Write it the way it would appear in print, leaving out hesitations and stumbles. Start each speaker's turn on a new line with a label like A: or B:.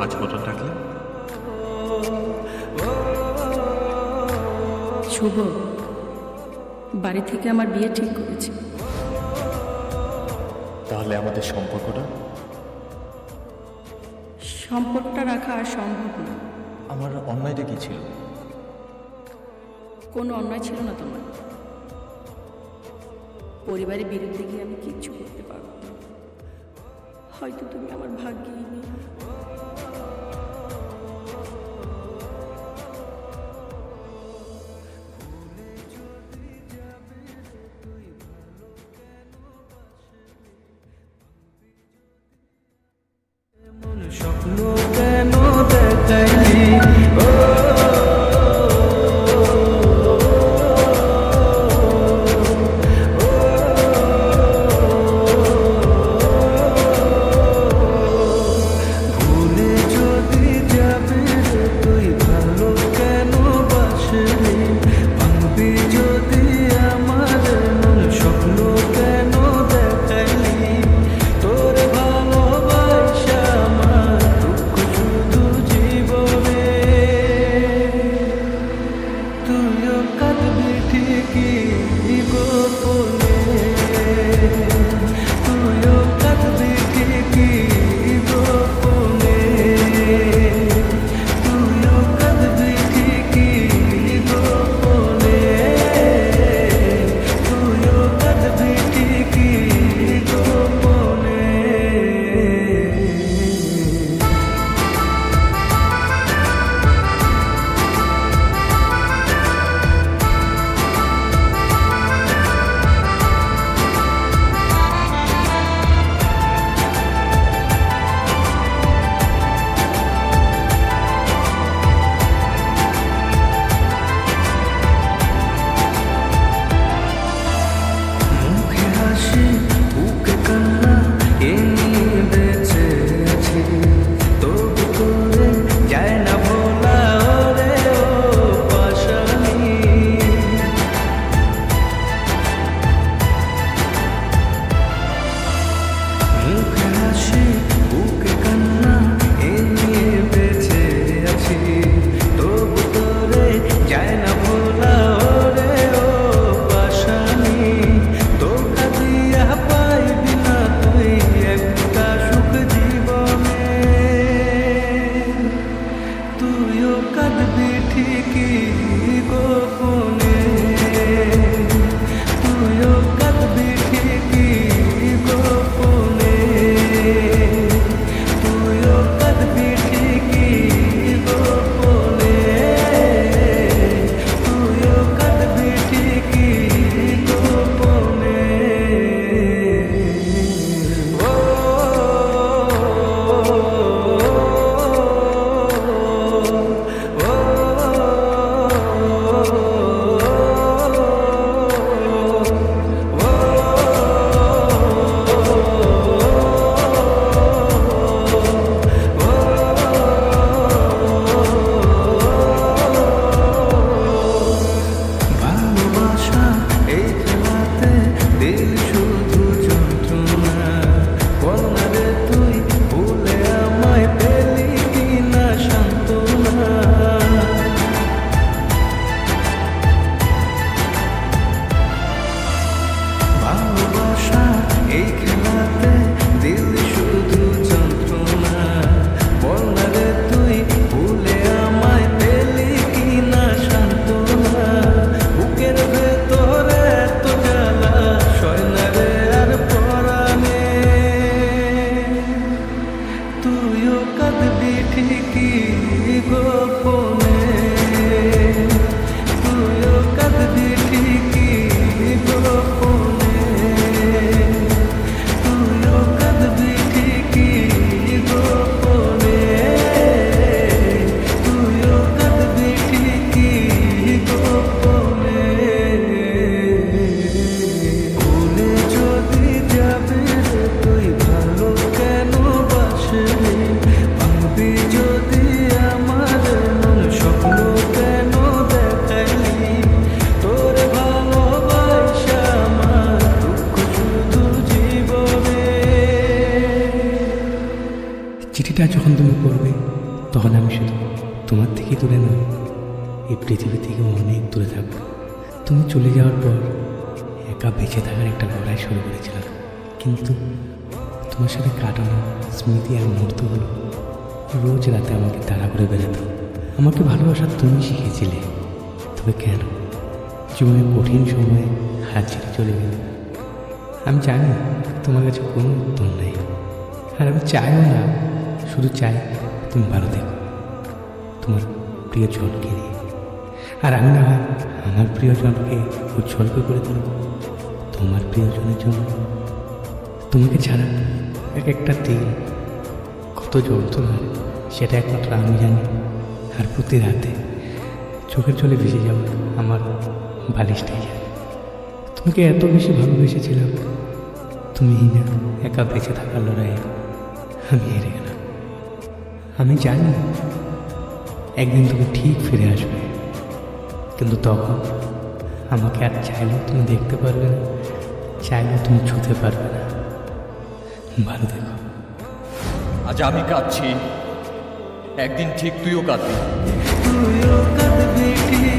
A: আজ হঠাৎ ডাকলে?
B: শুভ বাড়ি থেকে আমার বিয়ে ঠিক করেছে।
C: তাহলে আমাদের
B: সম্পর্কটা রাখা আর সম্ভব না।
C: আমার অন্যায়টা কি ছিল?
B: কোনো অন্যায় ছিল না তোমার। পরিবারের বিরুদ্ধে গিয়ে আমি কিচ্ছু করতে পারবো না। হয়তো তুমি আমার ভাগ্যেই নেই।
D: স্বপ্ন কেন দেখাইলি ভুলে যদি যাবে তুই ভালো কেন বাসলি ভাঙবি যদি আমার মন স্বপ্ন কেন দেখাইলি তোর ভালোবাসা আমার দুঃখ শুধু জীবনে তুইও কাঁদবি ঠিকই গোপনে তুইও কাঁদবি ঠিকই গোপনে তুইও কাঁদবি ঠিকই গোপনে তুইও কাঁদবি ঠিকই গোপনে। মুখে হাসি বুকে কান্না এ নিয়ে বেঁচে আছি তবু তোরে যায় না ভোলা ওরে ও পাশানি মুখে হাসি বুকে কান্না এ নিয়ে বেঁচে আছি তবু তোরে যায় না ভোলা ওরে ও পাশানি ধোঁকা দিয়া পাইবি না তুই একটা সুখ জীবনে তুইও কাঁদবি ঠিকই গোপনে তুইও কাঁদবি ঠিকই গোপনে তুইও কাঁদবি ঠিকই গোপনে তুইও কাঁদবি ঠিকই গোপনে। ও ভালোবাসা এই খেলাতে দিল শুধু যন্ত্রণা বল না রে তুই ভুলে আমায় পেলি কিনা সান্ত্বনা ভালোবাসা এই খেলাতে দিল শুধু যন্ত্রণা বল না রে তুই ভুলে আমায় পেলি কিনা সান্ত্বনা বুকের ভেতরে এত জ্বালা সয় না রে আর পরাণে তুইও কাঁদবি ঠিকই গোপনে তুইও কাঁদবি ঠিকই গোপনে তুইও কাঁদবি ঠিকই গোপনে তুইও কাঁদবি ঠিকই গোপনে ভুলে যদি যাবে তুই ভালো কেন বাসলি ভাঙবি যদি আমার মন স্বপ্ন কেন দেখাইলি তোর ভালোবাসা আমার দুঃখ শুধু জীবনে।
E: চিঠিটা যখন তুমি পড়বে
A: তখন আমি শুধু তোমার থেকে দূরে নয়, এই পৃথিবী থেকে অনেক দূরে থাকবো। তুমি চলে যাওয়ার পর একা বেঁচে থাকার একটা লড়াই শুরু করেছিলাম, কিন্তু তোমার সাথে কাটানো স্মৃতি আর মুহূর্তগুলো রোজ রাতে আমাকে তাড়া করে বেরোতো। আমাকে ভালোবাসা তুমি শিখেছিলে, তবে কেন জীবনের কঠিন সময়ে হাত ছেড়ে চলে গেলে? আমি জানি তোমার কাছে কোনো উত্তর নেই, আর আমি চাইও না, শুধু চাই তুমি ভালো থেকো তোমার প্রিয়জনকে নিয়ে। আর আমি না হয় আমার প্রিয়জনকে উজ্জ্বল করে তুলব তোমার প্রিয়জনের জন্য। তোমাকে ছাড়া এক একটা দিন কত যন্ত্রণা, সেটা একমাত্র আমি জানি। আর প্রতি রাতে চোখের জলে ভেসে যাওয়া আমার বালিশটাই জানে। তোমাকে এত বেশি ভালোবেসেছিলাম, তুমি না একা বেঁচে থাকার লড়াইয়ে আমি হেরে গেলাম। আমি জানি একদিন তুমি ঠিক ফিরে আসবে, কিন্তু তখন আমাকে আর চাইলেও তুমি দেখতে পারবে না, চাইলেও তুমি ছুঁতে পারবে না। ভালো দেখো।
C: আজ আমি কাঁদছি, একদিন ঠিক তুইও কাঁদবি।
D: তুইও কাঁদবি ঠিক।